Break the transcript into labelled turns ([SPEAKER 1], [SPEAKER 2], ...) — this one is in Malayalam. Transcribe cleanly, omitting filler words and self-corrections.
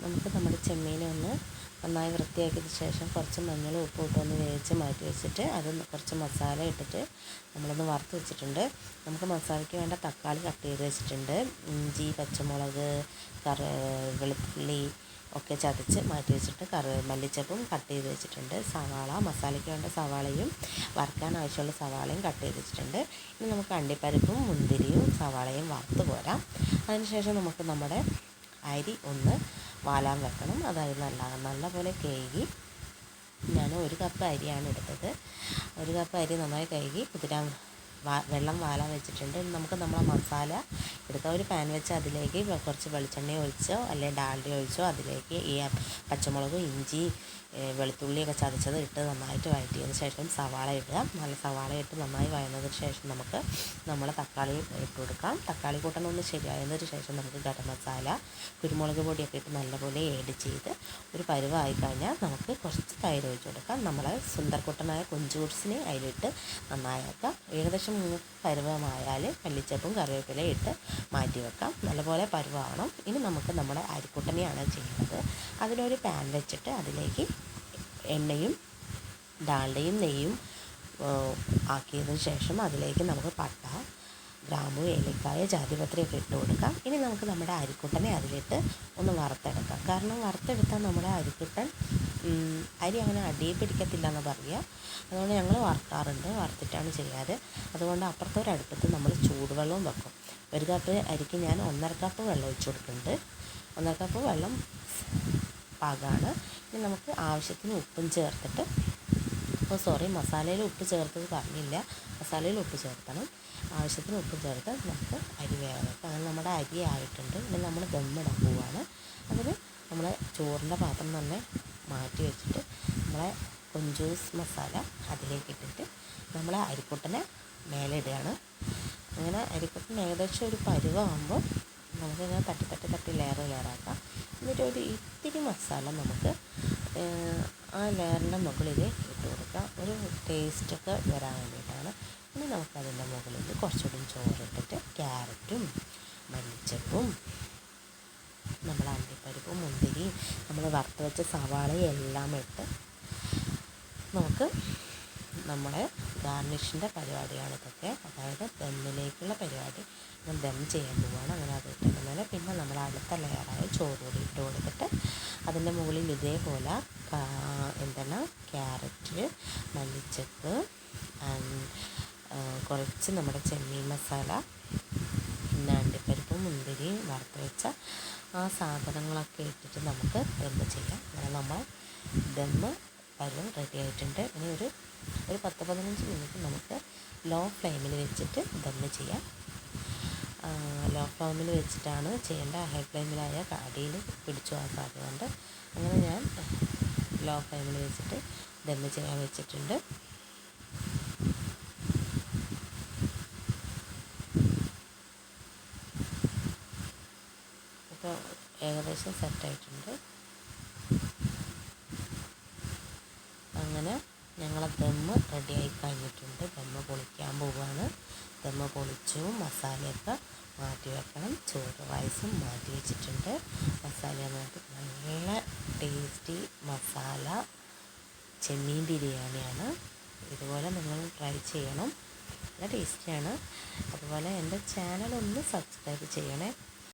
[SPEAKER 1] നമുക്ക് നമ്മുടെ ചെമ്മീനെ ഒന്ന് നന്നായി വൃത്തിയാക്കിയതിന് ശേഷം കുറച്ച് മഞ്ഞളും ഉപ്പും ഇട്ടൊന്ന് വേവിച്ച് മാറ്റി വെച്ചിട്ട് അത് കുറച്ച് മസാല ഇട്ടിട്ട് നമ്മളൊന്ന് വറുത്ത് വെച്ചിട്ടുണ്ട്. നമുക്ക് മസാലയ്ക്ക് വേണ്ട തക്കാളി കട്ട് ചെയ്ത് വെച്ചിട്ടുണ്ട്. ഇഞ്ചി, പച്ചമുളക്, വെളുത്തുള്ളി ഒക്കെ ചതച്ച് മാറ്റി വെച്ചിട്ട് മല്ലിച്ചപ്പും കട്ട് ചെയ്ത് വെച്ചിട്ടുണ്ട്. സവാള, മസാലയ്ക്ക് വേണ്ട സവാളയും വറുക്കാൻ ആവശ്യമുള്ള സവാളയും കട്ട് ചെയ്ത് വെച്ചിട്ടുണ്ട്. ഇനി നമുക്ക് അണ്ടിപ്പരിപ്പും മുന്തിരിയും സവാളയും വറുത്ത് പോരാം. അതിനുശേഷം നമുക്ക് നമ്മുടെ അരി ഒന്ന് വാലാൻ വെക്കണം. അതായത് നല്ലപോലെ കഴുകി, ഞാൻ 1 കപ്പ് അരിയാണ് എടുത്തത്. 1 കപ്പ് അരി നന്നായി കഴുകി വെള്ളം വാലാൻ വെച്ചിട്ടുണ്ട്. നമുക്ക് നമ്മളെ മസാല എടുക്കാം. ഒരു പാൻ വെച്ച് അതിലേക്ക് കുറച്ച് വെളിച്ചെണ്ണ ഒഴിച്ചോ അല്ലെങ്കിൽ ഡാൽഡ ഒഴിച്ചോ അതിലേക്ക് ഈ പച്ചമുളകും ഇഞ്ചി വെളുത്തുള്ളിയൊക്കെ ചതച്ചത് ഇട്ട് നന്നായിട്ട് വഴറ്റിയതിന് ശേഷം സവാള ഇടുക. നല്ല സവാള ഇട്ട് നന്നായി വഴന്നതിന് ശേഷം നമുക്ക് നമ്മളെ തക്കാളി ഇട്ട് കൊടുക്കാം. തക്കാളി കൂട്ടണമൊന്ന് ശരിയായതിന് ശേഷം നമുക്ക് ഗരം മസാല, കുരുമുളക് പൊടിയൊക്കെ ഇട്ട് നല്ലപോലെ ഏഡ് ചെയ്ത് ഒരു പരുവമായി കഴിഞ്ഞാൽ നമുക്ക് കുറച്ച് തൈര് ഒഴിച്ച് കൊടുക്കാം. നമ്മളെ സുന്ദർക്കുട്ടനായ കൊഞ്ചൂർസിനെ അതിലിട്ട് നന്നായാക്കാം. ഏകദേശം പരുവമായാൽ മല്ലിച്ചപ്പും കറിവേപ്പിലയും ഇട്ട് മാറ്റി വെക്കാം. നല്ലപോലെ പരുവാവണം. ഇനി നമുക്ക് നമ്മുടെ അരിക്കുട്ടനെയാണ് ചെയ്യുന്നത്. അതിലൊരു പാൻ വെച്ചിട്ട് അതിലേക്ക് എണ്ണയും ഡാൽഡയും നെയ്യും ആക്കിയതിന് ശേഷം അതിലേക്ക് നമുക്ക് പട്ട, ഗ്രാമ്പു, ഏലക്കായ, ജാതിപത്രിയൊക്കെ ഇട്ട് കൊടുക്കാം. ഇനി നമുക്ക് നമ്മുടെ അരിക്കുട്ടനെ അതിലിട്ട് ഒന്ന് വറുത്തെടുക്കാം. കാരണം വറുത്തെടുത്താൽ നമ്മുടെ അരിക്കുട്ടൻ അരി അങ്ങനെ അടിയിൽ പിടിക്കത്തില്ല എന്ന് പറയുക. അതുകൊണ്ട് ഞങ്ങൾ വറുക്കാറുണ്ട്, വറുത്തിട്ടാണ് ചെയ്യാറ്. അതുകൊണ്ട് അപ്പുറത്തൊരടുപ്പത്ത് നമ്മൾ ചൂടുവെള്ളവും വെക്കും. 1 കപ്പ് അരിക്ക് ഞാൻ 1.5 കപ്പ് വെള്ളം ഒഴിച്ച് കൊടുക്കുന്നുണ്ട്. 1.5 കപ്പ് വെള്ളം പാകമാണ്. ഇനി നമുക്ക് ആവശ്യത്തിന് ഉപ്പും ചേർത്തിട്ട്, മസാലയിൽ ഉപ്പ് ചേർത്തത് പറഞ്ഞില്ല, മസാലയിൽ ഉപ്പ് ചേർക്കണം. ആവശ്യത്തിന് ഉപ്പ് ചേർത്ത് നമുക്ക് അരി വേവാൻ വെക്കാം. അങ്ങനെ നമ്മുടെ അരി ആയിട്ടുണ്ട്. ഇനി നമ്മൾ ദമ്മിടാൻ പോവുകയാണ്. അതിന് നമ്മൾ ചോറിൻ്റെ പാത്രം തന്നെ മാറ്റി വെച്ചിട്ട് നമ്മളെ കൊഞ്ചൂസ് മസാല അതിലേക്ക് ഇട്ടിട്ട് നമ്മളെ അരിക്കുട്ടനെ മേലെ ഇടുകയാണ്. അങ്ങനെ അരിക്കുട്ടൻ ഏകദേശം ഒരു പരുവാകുമ്പോൾ നമുക്കിങ്ങനെ തട്ടി ലെയറാക്കാം. എന്നിട്ട് ഒരു ഇത്തിരി മസാല നമുക്ക് ആ ലെയറിൻ്റെ മുകളിൽ ഇട്ട് കൊടുക്കാം, ഒരു ടേസ്റ്റൊക്കെ വരാൻ വേണ്ടിയിട്ടാണ്. ഇനി നമുക്കതിൻ്റെ മുകളിൽ കുറച്ചുകൂടി ചോറിട്ടിട്ട് ക്യാരറ്റും മല്ലിച്ചപ്പും നമ്മളെ അണ്ടിപ്പരിപ്പും മുന്തിരിയും നമ്മൾ വറുത്ത് വെച്ച സവാളയും എല്ലാം ഇട്ട് നമുക്ക് നമ്മുടെ ഗാർണിഷിൻ്റെ പരിപാടിയാണ് ഇതൊക്കെ. അതായത് ദമ്മിലേക്കുള്ള പരിപാടി. ദം ചെയ്യാൻ പോവുകയാണ്. അങ്ങനെ അത് ഇട്ടുന്നതിന് പിന്നെ നമ്മൾ അടുത്ത ലെയറായ ചോറ് കൂടി ഇട്ട് കൊടുത്തിട്ട് അതിൻ്റെ മുകളിൽ ഇതേപോലെ ക്യാരറ്റ്, മല്ലിച്ചപ്പ്, കുറച്ച് നമ്മുടെ ചെമ്മീൻ മസാല, പിന്നെ അണ്ടിപ്പരിപ്പും മുന്തിരിയും വറുത്ത് വെച്ച ആ സാധനങ്ങളൊക്കെ ഇട്ടിട്ട് നമുക്ക് ദമ്മ് ചെയ്യാം. അങ്ങനെ നമ്മൾ ദമ്മ് റെഡി ആയിട്ടുണ്ട്. ഇനി ഒരു 10-15 മിനിറ്റ് നമുക്ക് ലോ ഫ്ലെയിമിൽ വെച്ചിട്ട് ദമ്മ് ചെയ്യാം. ലോ ഫ്ലെയിമിൽ വെച്ചിട്ടാണ് ചെയ്യേണ്ടത്. ഹൈ ഫ്ലെയിമിലായ അടിയിൽ പിടിച്ചു പോകാൻ സാധ്യതയുണ്ട്. അങ്ങനെ ഞാൻ ലോ ഫ്ലെയിമിൽ വെച്ചിട്ട് ദമ്മ് ചെയ്യാൻ വെച്ചിട്ടുണ്ട്. ഇപ്പോൾ ഏകദേശം സെറ്റായിട്ടുണ്ട്. അങ്ങനെ ഞങ്ങളെ ദമ്മ് റെഡിയായി കഴിഞ്ഞിട്ടുണ്ട്. ദമ്മ് പൊളിക്കാൻ പോവുകയാണ്. ദമ്മ് പൊളിച്ചു. മസാലയൊക്കെ മാറ്റി വെക്കണം. ചോറ് റൈസും മാറ്റി വെച്ചിട്ടുണ്ട്. മസാല നല്ല ടേസ്റ്റി മസാല ചെമ്മീൻ ബിരിയാണിയാണ്. ഇതുപോലെ നിങ്ങൾ ട്രൈ ചെയ്യണം. നല്ല ടേസ്റ്റിയാണ്. അതുപോലെ എൻ്റെ ചാനൽ ഒന്ന് സബ്സ്ക്രൈബ് ചെയ്യണേ.